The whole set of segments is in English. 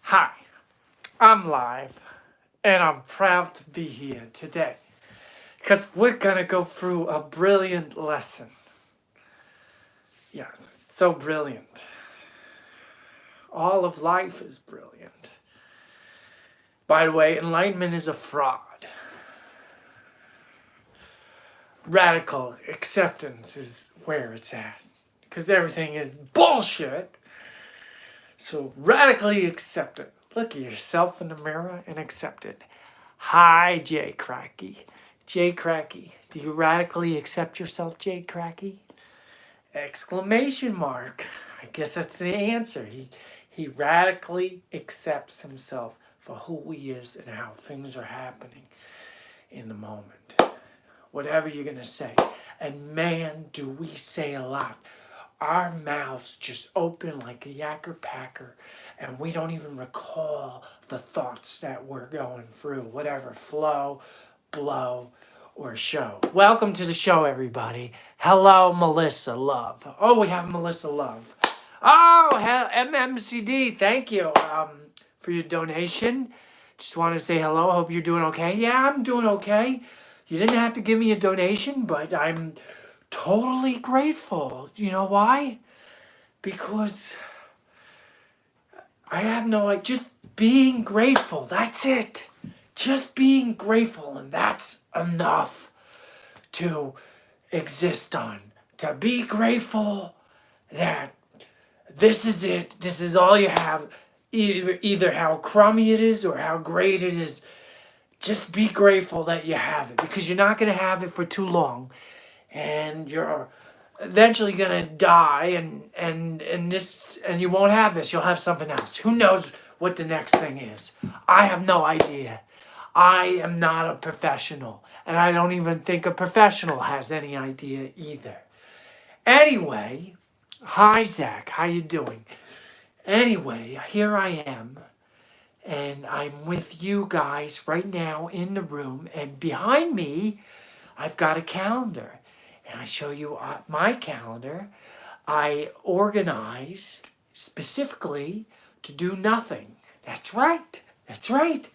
Hi, I'm live, and I'm proud to be here today because we're gonna go through a brilliant lesson. Yes, so brilliant. All of life is brilliant. By the way, enlightenment is a fraud. Radical acceptance is where it's at because everything is bullshit. So radically accept it. Look at yourself in the mirror and accept it. Hi, Jay Cracky. Jay Cracky. Do you radically accept yourself, Jay Cracky? Exclamation mark. I guess that's the answer. He radically accepts himself for who he is and how things are happening in the moment. Whatever you're going to say. And man, do we say a lot. Our mouths just open like a yacker packer, and we don't even recall the thoughts that we're going through, whatever flow, blow, or show. Welcome to the show, everybody. Hello, Melissa Love. Oh, we have Melissa Love. Oh, MMCD, thank you for your donation. Just want to say hello. Hope you're doing okay. Yeah, I'm doing okay. You didn't have to give me a donation, but I'm totally grateful. You know why? Because I have no, like, just being grateful. That's it. Just being grateful, and that's enough to exist on. To be grateful that this is it. This is all you have. Either how crummy it is or how great it is. Just be grateful that you have it, because you're not going to have it for too long. And you're eventually gonna die, and you won't have this. You'll have something else. Who knows what the next thing is? I have no idea. I am not a professional, and I don't even think a professional has any idea either. Anyway, hi Zach, how you doing? Anyway, here I am, and I'm with you guys right now in the room, and behind me, I've got a calendar. And I show you my calendar. I organize specifically to do nothing. That's right. That's right.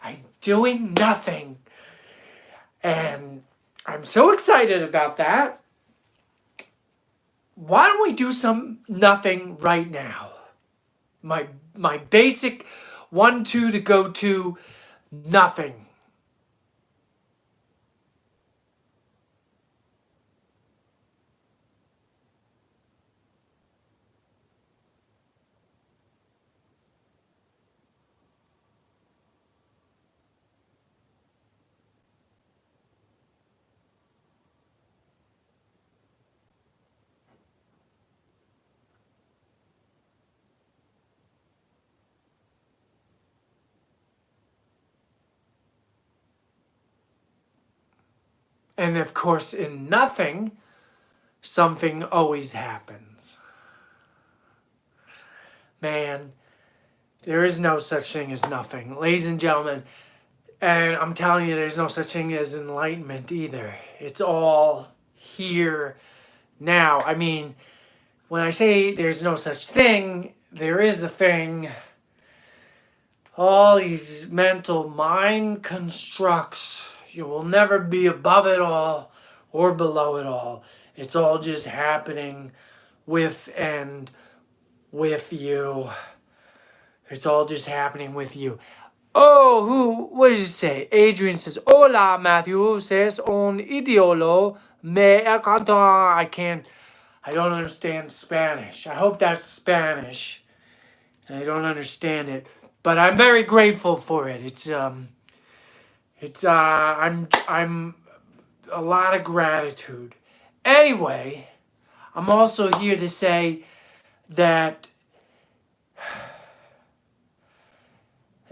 I'm doing nothing. And I'm so excited about that. Why don't we do some nothing right now? My basic 1, 2 to go to nothing. And of course, in nothing, something always happens. Man, there is no such thing as nothing. Ladies and gentlemen, and I'm telling you, there's no such thing as enlightenment either. It's all here now. I mean, when I say there's no such thing, there is a thing. All these mental mind constructs, you will never be above it all or below it all. It's all just happening with and with you. It's all just happening with you. Oh, what does it say? Adrian says, Hola, Matthew says, un idiolo me encanta. I don't understand Spanish. I hope that's Spanish. I don't understand it, but I'm very grateful for it. I'm a lot of gratitude. Anyway, I'm also here to say that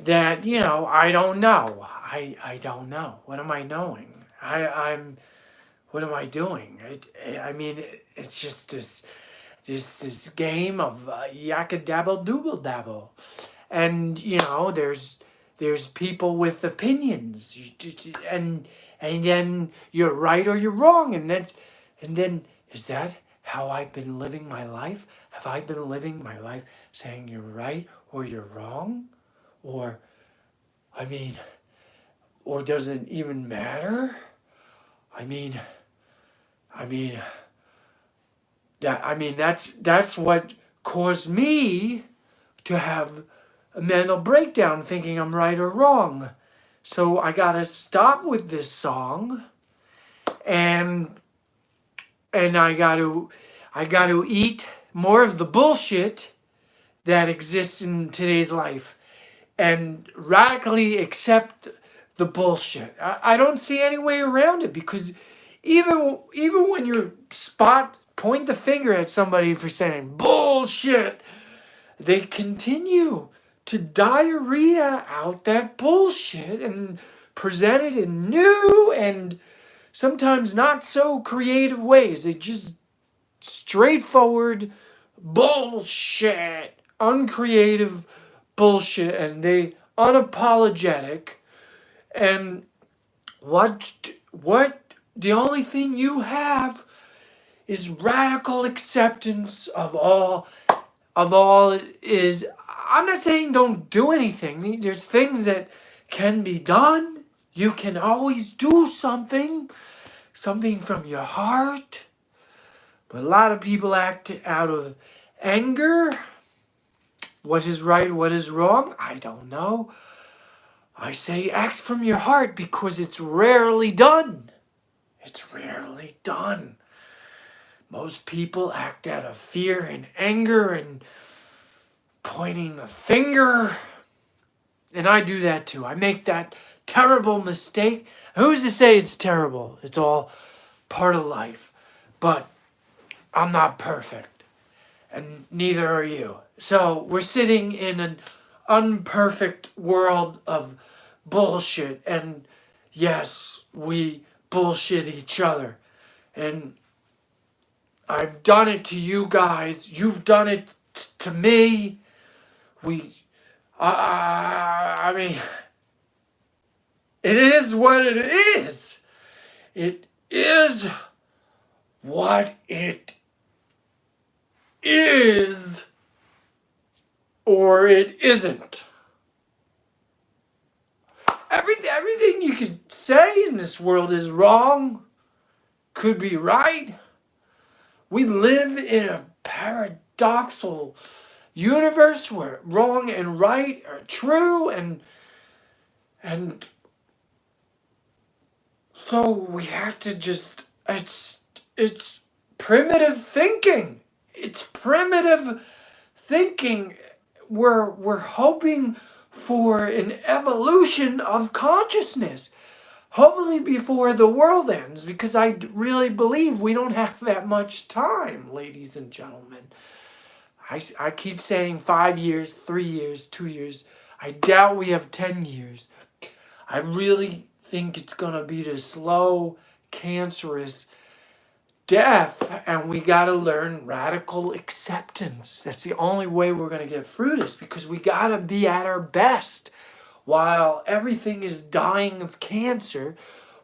I don't know. I don't know. What am I knowing? What am I doing? I mean, it's just this game of yakka dabble dooble dabble, and there's people with opinions, and then you're right or you're wrong, and then is that how I've been living my life? Have I been living my life saying you're right or you're wrong? Or, I mean, or does it even matter? I mean, I mean, that's what caused me to have a mental breakdown thinking I'm right or wrong. So I gotta stop with this song, and I gotta eat more of the bullshit that exists in today's life and radically accept the bullshit. I don't see any way around it, because even when you point the finger at somebody for saying bullshit, they continue to diarrhea out that bullshit and present it in new and sometimes not so creative ways. They just straightforward bullshit, uncreative bullshit, and they unapologetic. And what the only thing you have is radical acceptance of all it is. I'm not saying don't do anything. There's things that can be done. You can always do something from your heart. But a lot of people act out of anger. What is right, what is wrong? I don't know. I say act from your heart because it's rarely done. It's rarely done. Most people act out of fear and anger and pointing the finger. And I do that too. I make that terrible mistake. Who's to say it's terrible? It's all part of life. But I'm not perfect. And neither are you. So we're sitting in an unperfect world of bullshit. And yes, we bullshit each other. And I've done it to you guys. You've done it to me. I mean, it is what it is. It is what it is, or it isn't. Everything you could say in this world is wrong, could be right. We live in a paradoxical universe where wrong and right are true, and so we have to just, it's primitive thinking. It's primitive thinking. We're hoping for an evolution of consciousness. Hopefully before the world ends, because I really believe we don't have that much time, ladies and gentlemen. I keep saying 5 years, 3 years, 2 years. I doubt we have 10 years. I really think it's going to be the slow, cancerous death, and we got to learn radical acceptance. That's the only way we're going to get through this, because we got to be at our best. While everything is dying of cancer,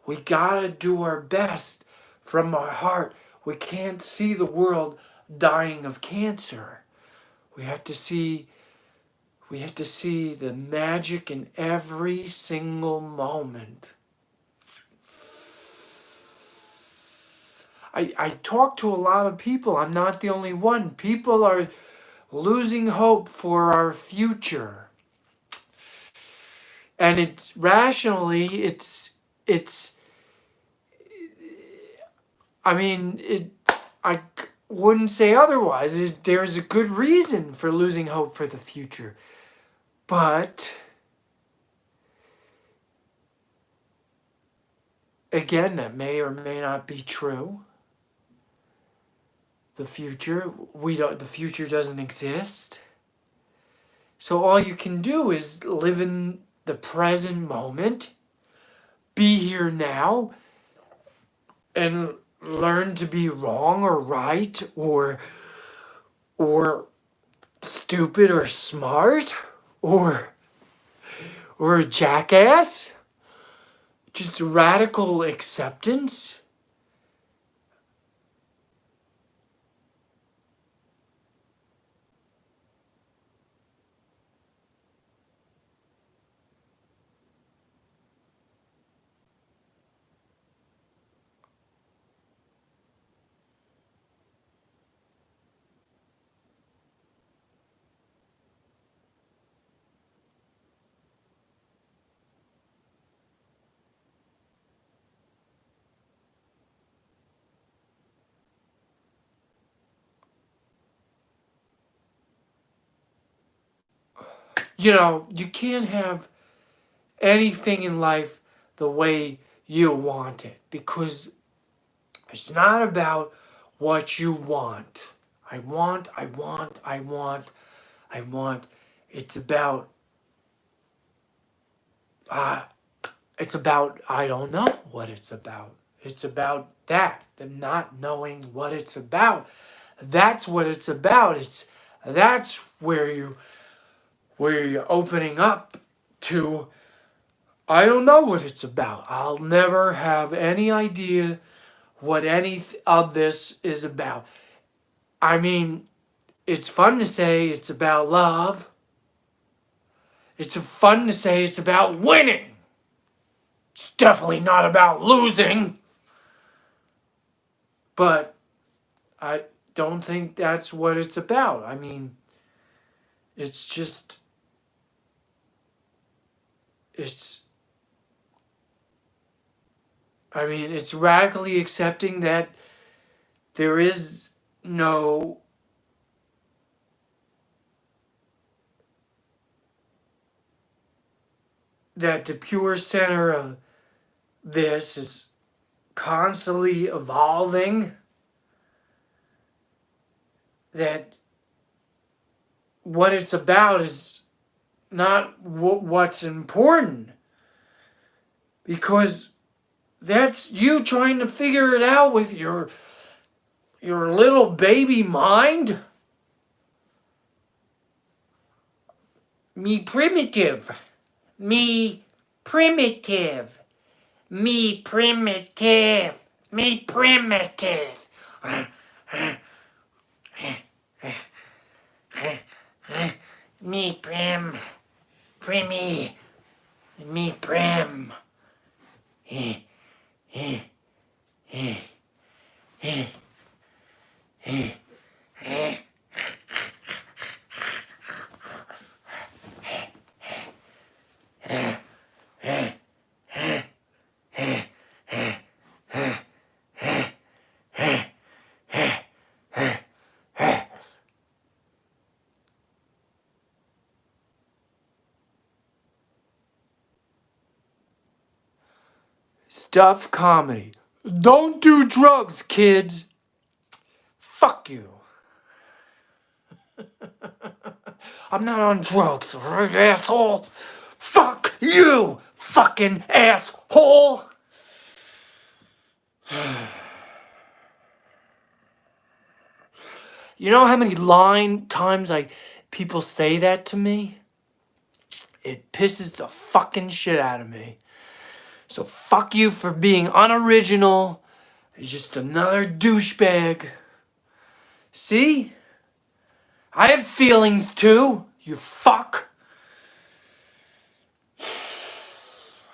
we got to do our best from our heart. We can't see the world dying of cancer. We have to see the magic in every single moment. I talk to a lot of people. I'm not the only one. People are losing hope for our future. And it's rationally, I wouldn't say otherwise. There's a good reason for losing hope for the future. But again, that may or may not be true. The future doesn't exist. So all you can do is live in the present moment, be here now, and learn to be wrong or right or stupid or smart or a jackass. Just radical acceptance. You can't have anything in life the way you want it, because it's not about what you want. I want. It's about, I don't know what it's about. It's about that, them not knowing what it's about. That's what it's about. That's where you're opening up to, I don't know what it's about. I'll never have any idea what any of this is about. I mean, it's fun to say it's about love. It's fun to say it's about winning. It's definitely not about losing. But I don't think that's what it's about. I mean, it's just, it's radically accepting that there is no that the pure center of this is constantly evolving, that what it's about is not what's important, because that's you trying to figure it out with your little baby mind. Me primitive. Me primitive. Me primitive. Me primitive. Me prim. Primmy. Me prim. Stuff comedy. Don't do drugs, kids. Fuck you. I'm not on drugs, right, asshole? Fuck you, fucking asshole. You know how many times people say that to me? It pisses the fucking shit out of me. So fuck you for being unoriginal. It's just another douchebag. See? I have feelings too, you fuck.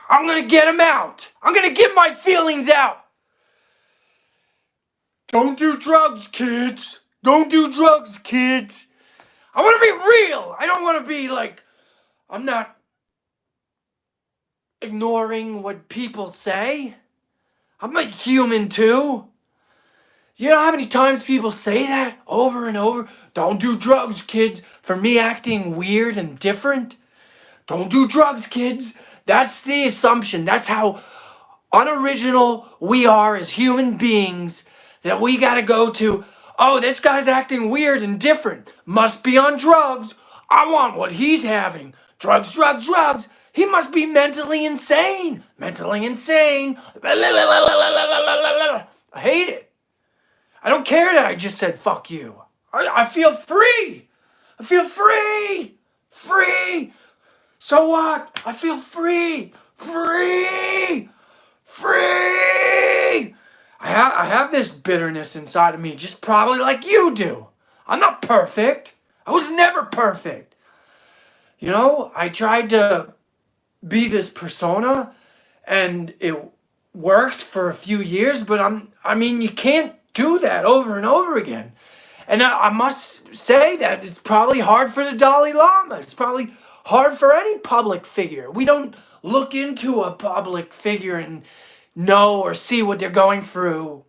I'm gonna get them out. I'm gonna get my feelings out. Don't do drugs, kids. Don't do drugs, kids. I want to be real. I don't want to be like, I'm not ignoring what people say. I'm a human too. You know how many times people say that over and over? Don't do drugs, kids. For me acting weird and different. Don't do drugs, kids. That's the assumption. That's how unoriginal we are as human beings, that we gotta go to, oh, this guy's acting weird and different. Must be on drugs. I want what he's having. Drugs, drugs, drugs. He must be mentally insane. Mentally insane. I hate it. I don't care that I just said fuck you. I feel free. I feel free. Free. So what? I feel free. Free. Free. I have this bitterness inside of me, just probably like you do. I'm not perfect. I was never perfect. You know, I tried to be this persona and it worked for a few years, but you can't do that over and over again. And I must say that it's probably hard for the Dalai Lama. It's probably hard for any public figure. We don't look into a public figure and know or see what they're going through.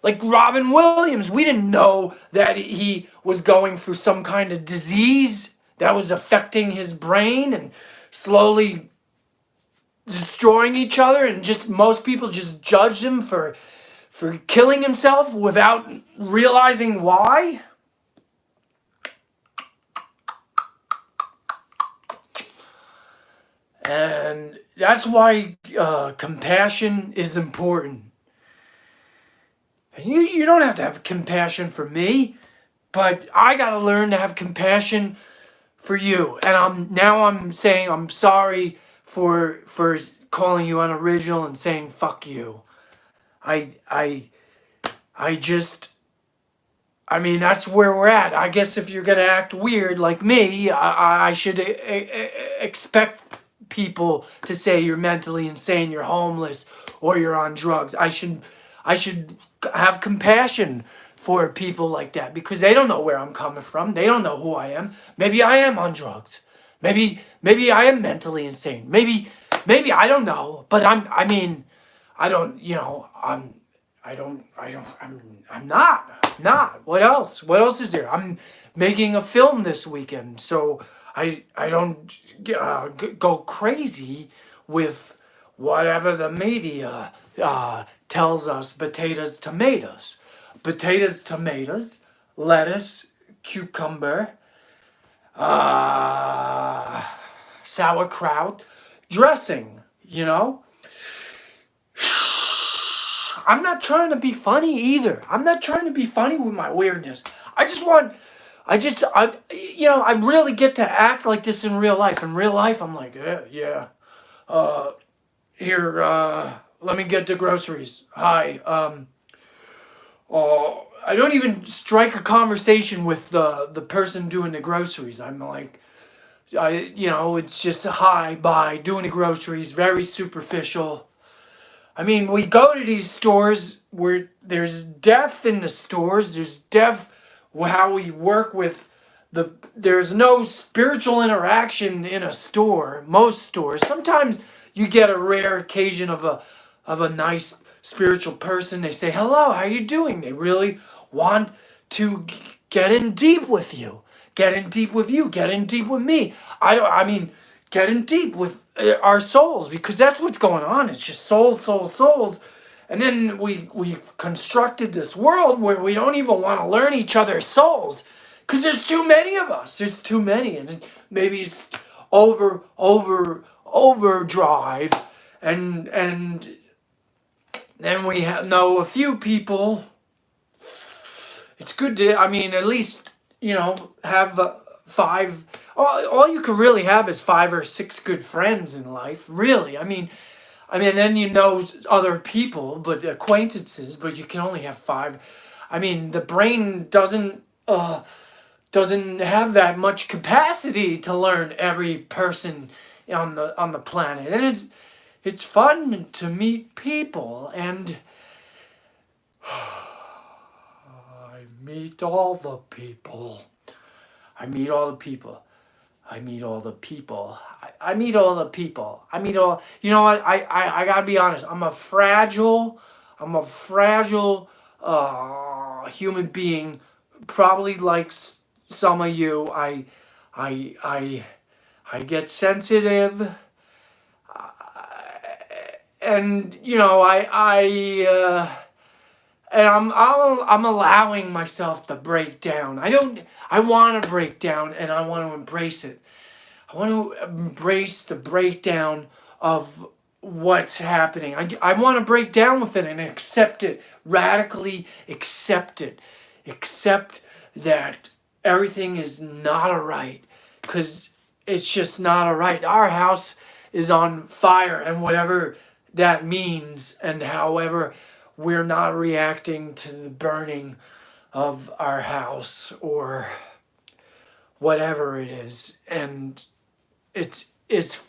Like Robin Williams, we didn't know that he was going through some kind of disease that was affecting his brain and slowly destroying each other, and just most people just judged him for killing himself without realizing why. And that's why compassion is important. And you don't have to have compassion for me, but I gotta learn to have compassion for you. And I'm saying I'm sorry for calling you unoriginal and saying fuck you. I just, I mean, that's where we're at. I guess if you're gonna act weird like me, I should expect people to say you're mentally insane, you're homeless, or you're on drugs. I should have compassion for people like that, because they don't know where I'm coming from. They don't know who I am. Maybe I am on drugs. Maybe I am mentally insane. Maybe I don't know. But I mean, I don't. You know, I'm not. What else? What else is there? I'm making a film this weekend, so I don't go crazy with whatever the media tells us. Potatoes, lettuce, cucumber, sauerkraut, dressing. You know. I'm not trying to be funny either. I'm not trying to be funny with my weirdness. I really get to act like this in real life. In real life, I'm like, yeah. Here, let me get the groceries. Hi. I don't even strike a conversation with the person doing the groceries. I'm like, it's just a hi, bye, doing the groceries, very superficial. I mean, we go to these stores where there's death in the stores. There's death how we work with there's no spiritual interaction in a store. Most stores. Sometimes you get a rare occasion of a nice spiritual person. They say, hello, how you doing? They really want to get in deep with you. Get in deep with you. Get in deep with me. Get in deep with our souls, because that's what's going on. It's just souls. And then we've constructed this world where we don't even want to learn each other's souls, because there's too many of us. There's too many, and maybe it's overdrive, and then we know a few people. It's good to, at least, have 5. All you can really have is 5 or 6 good friends in life, really. Then you know other people, but acquaintances, but you can only have 5. The brain doesn't have that much capacity to learn every person on the planet, and it's fun to meet people, and I meet all the people. I meet all the people. You know what? I gotta be honest. I'm a fragile human being. Probably like some of you. I get sensitive. And I'm allowing myself to break down. I want to break down, and I want to embrace it. I want to embrace the breakdown of what's happening. I want to break down with it and accept it, radically accept it. Accept that everything is not alright, because it's just not alright. Our house is on fire, and whatever that means, and however we're not reacting to the burning of our house or whatever it is. And it's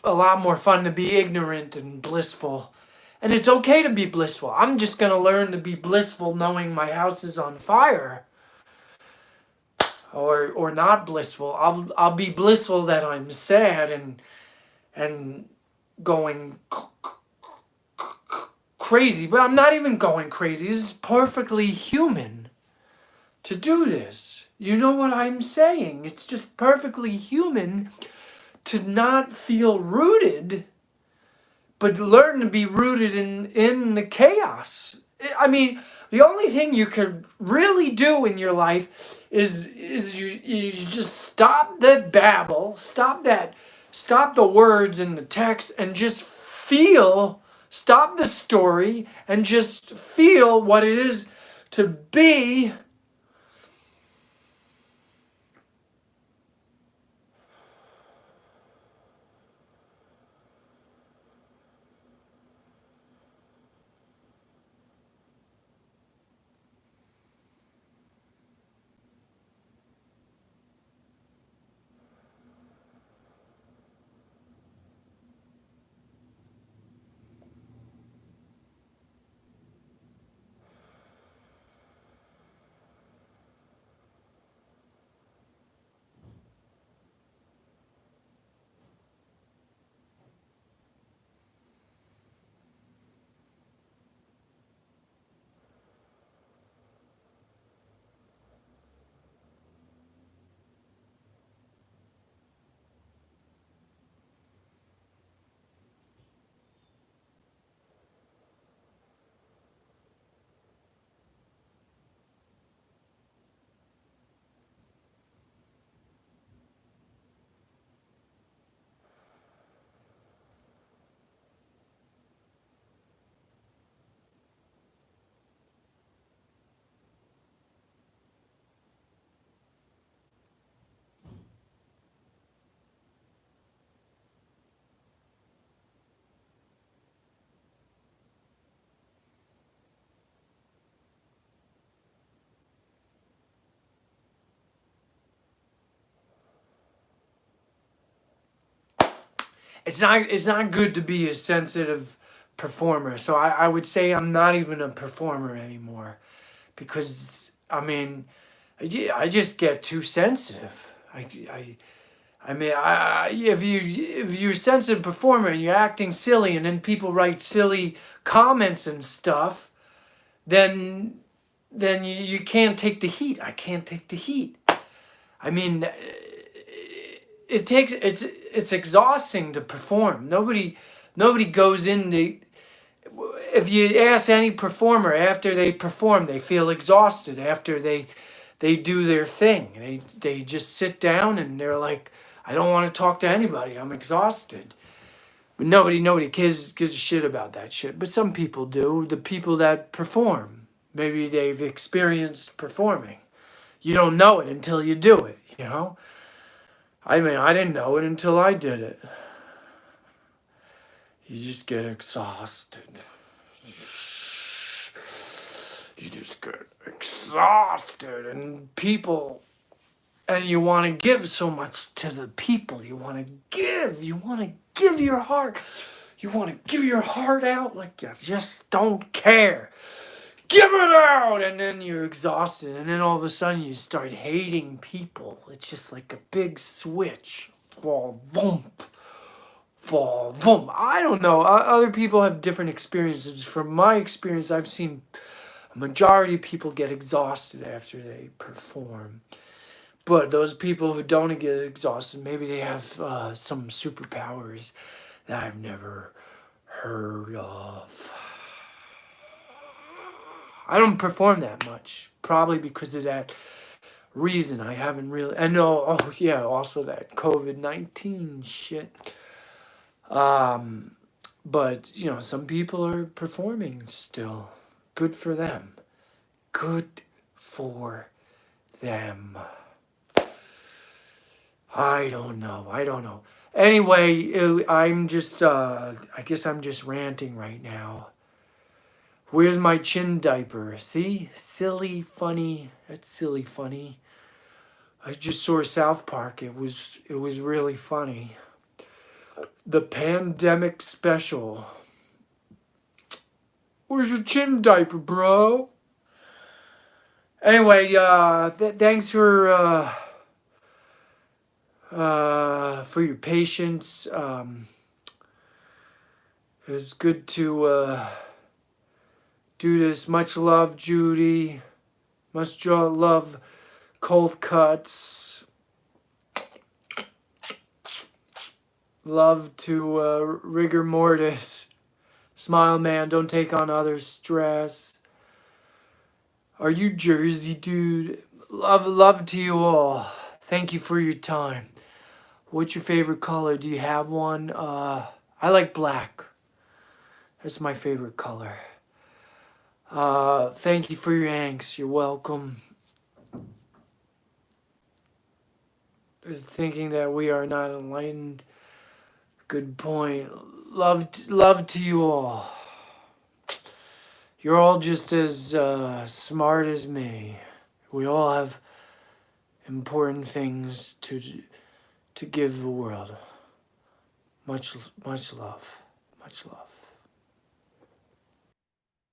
a lot more fun to be ignorant and blissful. And it's okay to be blissful. I'm just going to learn to be blissful knowing my house is on fire. Or not blissful. I'll be blissful that I'm sad and going crazy, but I'm not even going crazy. This is perfectly human. to do this. You know what I'm saying? It's just perfectly human to not feel rooted, but learn to be rooted in the chaos. I mean, the only thing you could really do in your life is you just stop the babble, stop the words and the text, and just feel. Stop the story and just feel what it is to be. It's not good to be a sensitive performer. So I would say I'm not even a performer anymore, because I mean, I just get too sensitive. I mean, if you're a sensitive performer and you're acting silly, and then people write silly comments and stuff, then you can't take the heat. I can't take the heat. I mean, it's exhausting to perform. Nobody goes into. If you ask any performer after they perform, they feel exhausted after they do their thing. They just sit down and they're like, I don't want to talk to anybody. I'm exhausted. But nobody gives a shit about that shit. But some people do. The people that perform, maybe they've experienced performing. You don't know it until you do it, you know? I mean, I didn't know it until I did it. You just get exhausted. You just get exhausted, and you want to give so much to the people. You want to give your heart. You want to give your heart out like you just don't care. Give it out, and then you're exhausted, and then all of a sudden you start hating people. It's just like a big switch. Fall, boom, fall, boom. I don't know. Other people have different experiences. From my experience, I've seen a majority of people get exhausted after they perform. But those people who don't get exhausted, maybe they have some superpowers that I've never heard of. I don't perform that much, probably because of that reason. I haven't really. And also that COVID-19 shit. But some people are performing still. Good for them. Good for them. I don't know. Anyway, I'm just. I guess I'm just ranting right now. Where's my chin diaper? See? Silly, funny. That's silly, funny. I just saw South Park. It was really funny. The pandemic special. Where's your chin diaper, bro? Anyway, thanks for your patience. It was good to do this. Much love, Judy. Must you love cold cuts. Love to rigor mortis. Smile, man. Don't take on others' stress. Are you Jersey, dude? Love to you all. Thank you for your time. What's your favorite color? Do you have one? I like black. That's my favorite color. Thank you for your angst. You're welcome. Just thinking that we are not enlightened. Good point. Love to you all. You're all just as smart as me. We all have important things to give the world. Much love. Much love.